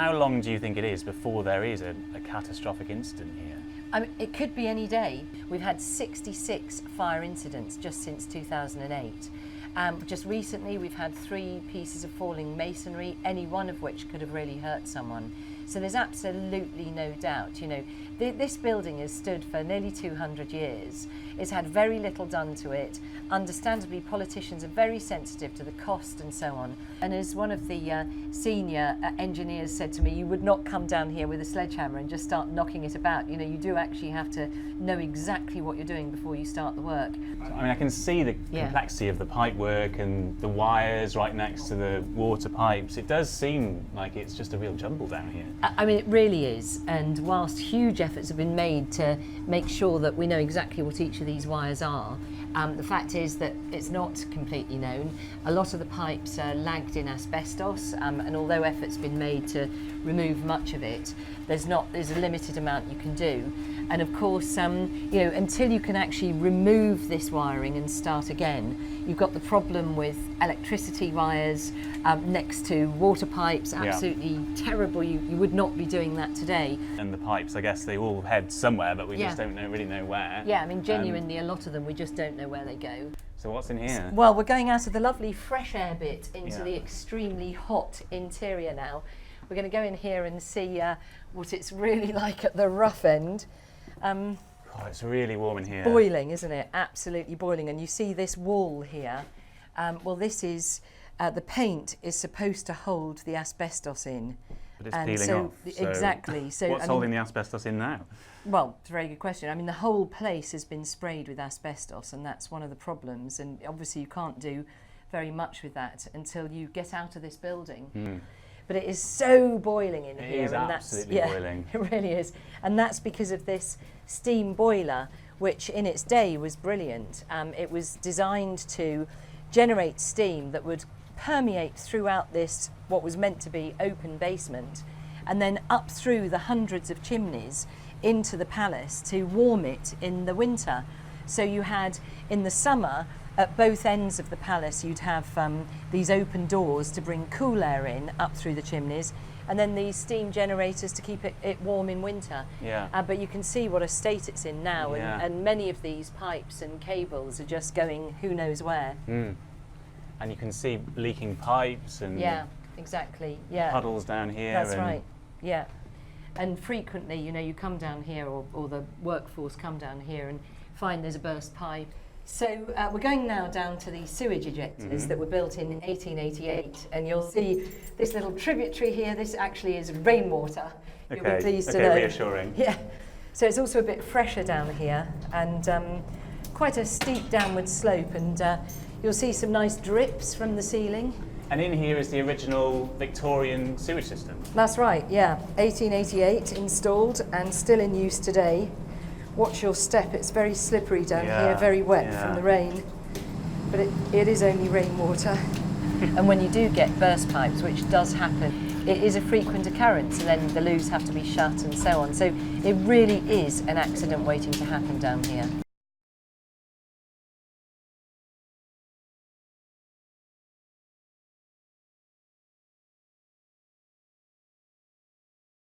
how long do you think it is before there is a catastrophic incident here? I mean, it could be any day. We've had 66 fire incidents just since 2008. Just recently we've had 3 pieces of falling masonry, any one of which could have really hurt someone. So there's absolutely no doubt, you know, this building has stood for nearly 200 years. It's had very little done to it. Understandably, politicians are very sensitive to the cost and so on. And as one of the senior engineers said to me, you would not come down here with a sledgehammer and just start knocking it about. You know, you do actually have to know exactly what you're doing before you start the work. I mean, I can see the complexity of the pipe work and the wires right next to the water pipes. It does seem like it's just a real jumble down here. I mean, it really is. And whilst huge efforts have been made to make sure that we know exactly what each of these wires are, the fact is that it's not completely known. A lot of the pipes are lagged in asbestos, and although efforts have been made to remove much of it, there's a limited amount you can do. And of course, you know, until you can actually remove this wiring and start again, you've got the problem with electricity wires next to water pipes. Absolutely terrible. You would not be doing that today. And the pipes, I guess they all head somewhere, but we just don't really know where. Yeah, I mean, genuinely, a lot of them, we just don't know where they go. So what's in here? Well, we're going out of the lovely fresh air bit into the extremely hot interior now. We're going to go in here and see what it's really like at the rough end. Oh, it's really warm in here. Boiling, isn't it? Absolutely boiling. And you see this wall here. Well, this is, the paint is supposed to hold the asbestos in. But it's peeling off. So exactly. So what's holding the asbestos in now? Well, it's a very good question. I mean, the whole place has been sprayed with asbestos, and that's one of the problems. And obviously you can't do very much with that until you get out of this building. But it is so boiling in here. It is absolutely boiling. It really is. And that's because of this steam boiler, which in its day was brilliant. It was designed to generate steam that would permeate throughout this, what was meant to be open basement, and then up through the hundreds of chimneys into the palace to warm it in the winter. So you had, in the summer, at both ends of the palace, you'd have these open doors to bring cool air in up through the chimneys, and then these steam generators to keep it warm in winter. But you can see what a state it's in now, and many of these pipes and cables are just going who knows where. And you can see leaking pipes and exactly. puddles down here. That's right. Yeah. And frequently, you know, you come down here, or the workforce come down here and find there's a burst pipe. So we're going now down to the sewage ejectors that were built in 1888, and you'll see this little tributary here. This actually is rainwater. You'll be pleased to know. Reassuring. Yeah. So it's also a bit fresher down here, and quite a steep downward slope, and you'll see some nice drips from the ceiling. And in here is the original Victorian sewage system. That's right, yeah. 1888 installed and still in use today. Watch your step, it's very slippery down here, very wet from the rain. But it is only rainwater. And when you do get burst pipes, which does happen, it is a frequent occurrence, and then the loos have to be shut and so on. So it really is an accident waiting to happen down here.